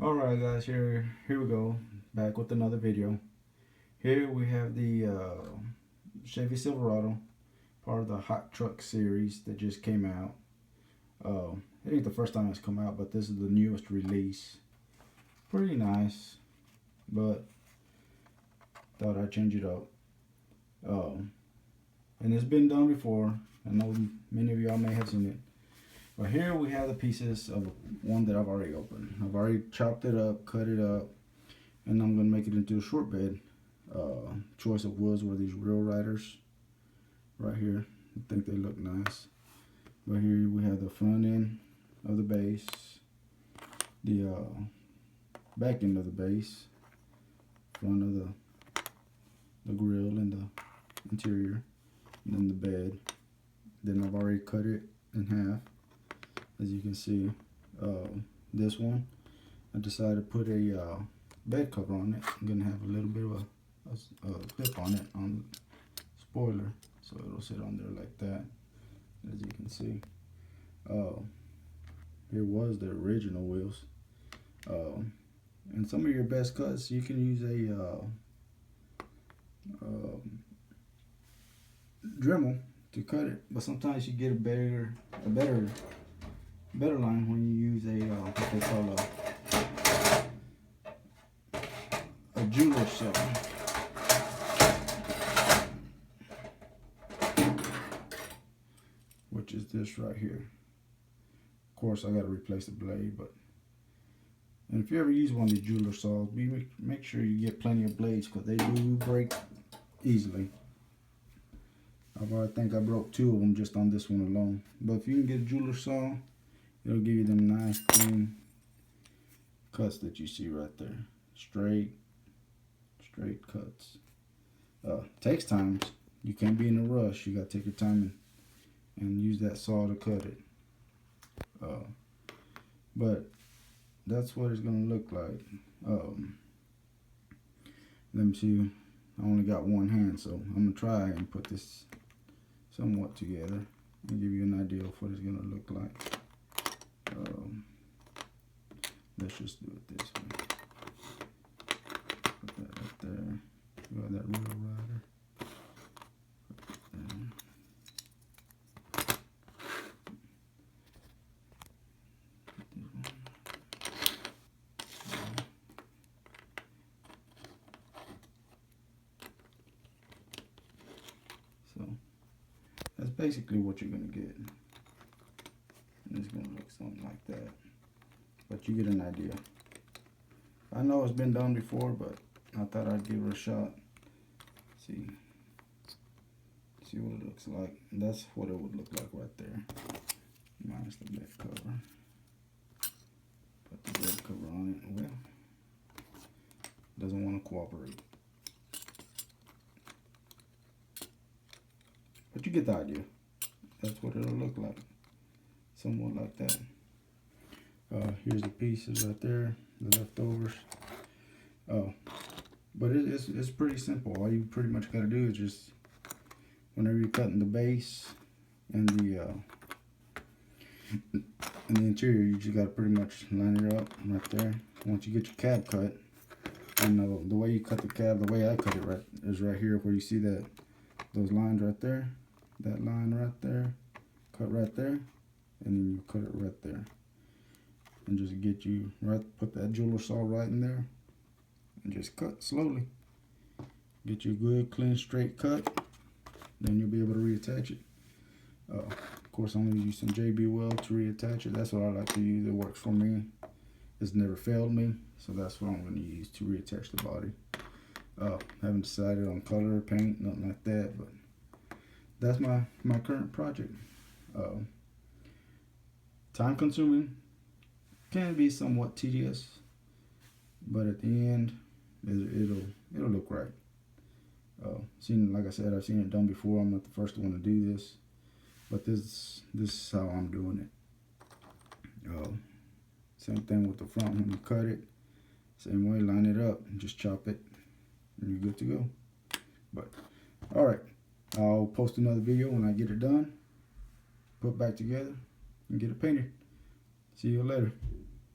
Alright guys, here we go, back with another video. Here we have the Chevy Silverado, part of the Hot Truck series that just came out. It ain't the first time it's come out, but this is the newest release. Pretty nice, but thought I'd change it up. And it's been done before. I know many of y'all may have seen it. But here we have the pieces of one that I've already opened. I've already chopped it up, cut it up, and I'm going to make it into a short bed. Choice of woods were these Real Riders right here. I think they look nice. But here we have the front end of the base, the back end of the base, front of the grill and the interior, and then the bed. Then I've already cut it in half. As you can see, this one, I decided to put a bed cover on it. I'm going to have a little bit of a clip on it, on the spoiler, so it'll sit on there like that, as you can see. Here was the original wheels. And some of your best cuts, you can use a Dremel to cut it, but sometimes you get a better line when you use what they call a jeweler saw, which is this right here. Of course, I got to replace the blade, but and if you ever use one of these jeweler saws, make sure you get plenty of blades because they do break easily. I think I broke 2 of them just on this one alone. But if you can get a jeweler saw, it'll give you them nice clean cuts that you see right there. Straight cuts. Takes time. You can't be in a rush. You gotta take your time and use that saw to cut it. But that's what it's gonna look like. Let me see. I only got one hand, so I'm gonna try and put this somewhat together and give you an idea of what it's gonna look like. Let's just do it this way. Put that right there. You got that Real Rider. So that's basically what you're gonna get. And it's gonna look something like that. But you get an idea. I know it's been done before, but I thought I'd give it a shot. See what it looks like. That's what it would look like right there. Minus the bed cover. Put the bed cover on it. Well, doesn't want to cooperate. But you get the idea. That's what it'll look like. Somewhat like that. Here's the pieces right there, the leftovers. But it's pretty simple. All you pretty much got to do is just, whenever you're cutting the base and the interior, you just got to pretty much line it up right there. Once you get your cab cut, and the way you cut the cab, the way I cut it is right here, where you see those lines right there, that line right there, cut right there, and then you cut it right there. And just get you right, put that jeweler saw right in there, and just cut slowly. Get you a good, clean, straight cut. Then you'll be able to reattach it. Of course, I'm going to use some JB Weld to reattach it. That's what I like to use. It works for me. It's never failed me, so that's what I'm going to use to reattach the body. Haven't decided on color, paint, nothing like that, but that's my current project. Time consuming, can be somewhat tedious, but at the end, it'll look right. Like I said, I've seen it done before. I'm not the first one to do this, but this is how I'm doing it. Same thing with the front. When you cut it, same way, line it up and just chop it, and you're good to go. But all right, I'll post another video when I get it done, put back together, and get it painted. See you later.